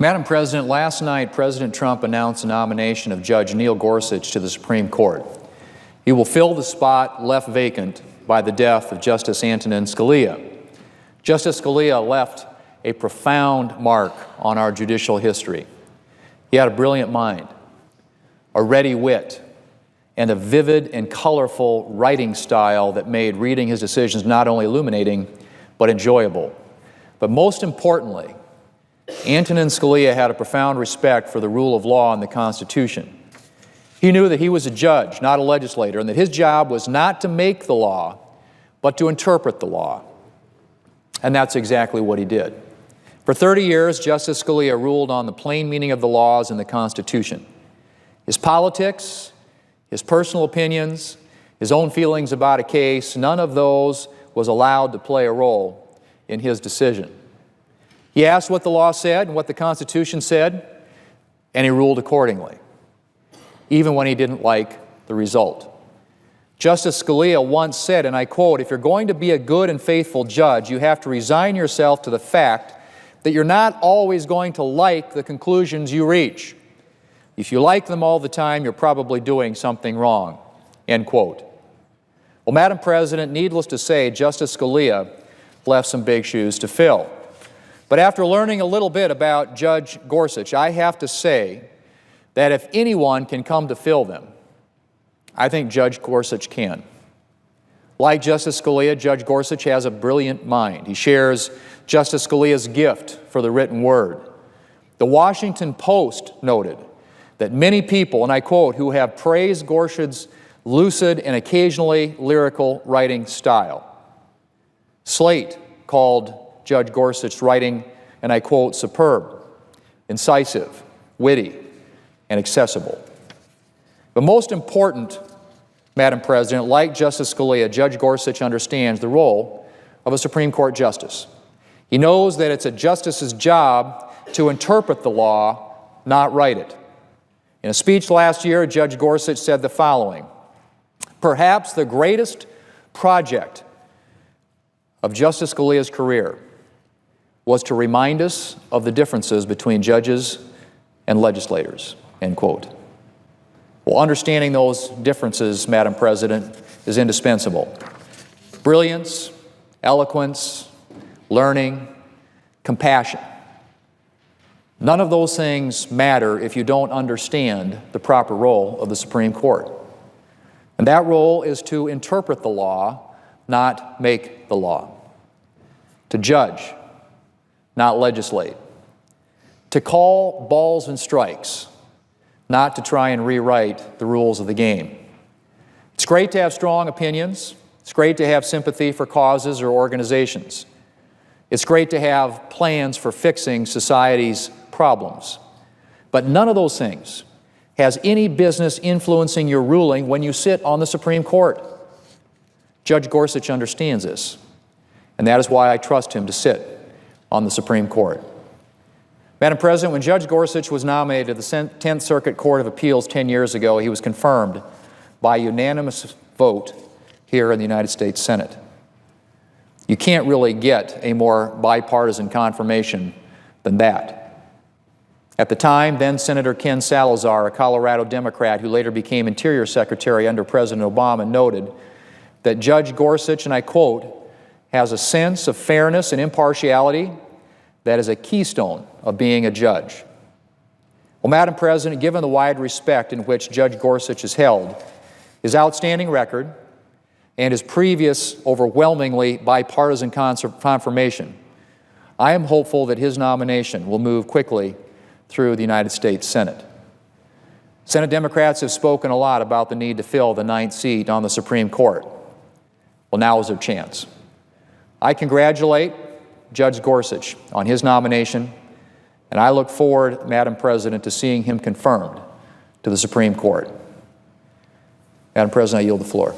Madam President, last night President Trump announced the nomination of Judge Neil Gorsuch to the Supreme Court. He will fill the spot left vacant by the death of Justice Antonin Scalia. Justice Scalia left a profound mark on our judicial history. He had a brilliant mind, a ready wit, and a vivid and colorful writing style that made reading his decisions not only illuminating, but enjoyable. But most importantly, Antonin Scalia had a profound respect for the rule of law and the Constitution. He knew that he was a judge, not a legislator, and that his job was not to make the law, but to interpret the law. And that's exactly what he did. For 30 years, Justice Scalia ruled on the plain meaning of the laws and the Constitution. His politics, his personal opinions, his own feelings about a case, none of those was allowed to play a role in his decision. He asked what the law said and what the Constitution said, and he ruled accordingly, even when he didn't like the result. Justice Scalia once said, and I quote, "If you're going to be a good and faithful judge, you have to resign yourself to the fact that you're not always going to like the conclusions you reach. If you like them all the time, you're probably doing something wrong." End quote. Well, Madam President, needless to say, Justice Scalia left some big shoes to fill. But after learning a little bit about Judge Gorsuch, I have to say that if anyone can come to fill them, I think Judge Gorsuch can. Like Justice Scalia, Judge Gorsuch has a brilliant mind. He shares Justice Scalia's gift for the written word. The Washington Post noted that many people, and I quote, who have praised Gorsuch's lucid and occasionally lyrical writing style. Slate called Judge Gorsuch's writing, and I quote, superb, incisive, witty, and accessible. But most important, Madam President, like Justice Scalia, Judge Gorsuch understands the role of a Supreme Court justice. He knows that it's a justice's job to interpret the law, not write it. In a speech last year, Judge Gorsuch said the following: "Perhaps the greatest project of Justice Scalia's career was to remind us of the differences between judges and legislators," end quote. Well, understanding those differences, Madam President, is indispensable. Brilliance, eloquence, learning, compassion. None of those things matter if you don't understand the proper role of the Supreme Court. And that role is to interpret the law, not make the law. To judge, not legislate. To call balls and strikes, not to try and rewrite the rules of the game. It's great to have strong opinions. It's great to have sympathy for causes or organizations. It's great to have plans for fixing society's problems. But none of those things has any business influencing your ruling when you sit on the Supreme Court. Judge Gorsuch understands this, and that is why I trust him to sit on the Supreme Court. Madam President, when Judge Gorsuch was nominated to the 10th Circuit Court of Appeals 10 years ago, he was confirmed by unanimous vote here in the United States Senate. You can't really get a more bipartisan confirmation than that. At the time, then Senator Ken Salazar, a Colorado Democrat who later became Interior Secretary under President Obama, noted that Judge Gorsuch, and I quote, "has a sense of fairness and impartiality that is a keystone of being a judge." Well, Madam President, given the wide respect in which Judge Gorsuch is held, his outstanding record, and his previous overwhelmingly bipartisan confirmation, I am hopeful that his nomination will move quickly through the United States Senate. Senate Democrats have spoken a lot about the need to fill the 9th seat on the Supreme Court. Well, now is their chance. I congratulate Judge Gorsuch on his nomination, and I look forward, Madam President, to seeing him confirmed to the Supreme Court. Madam President, I yield the floor.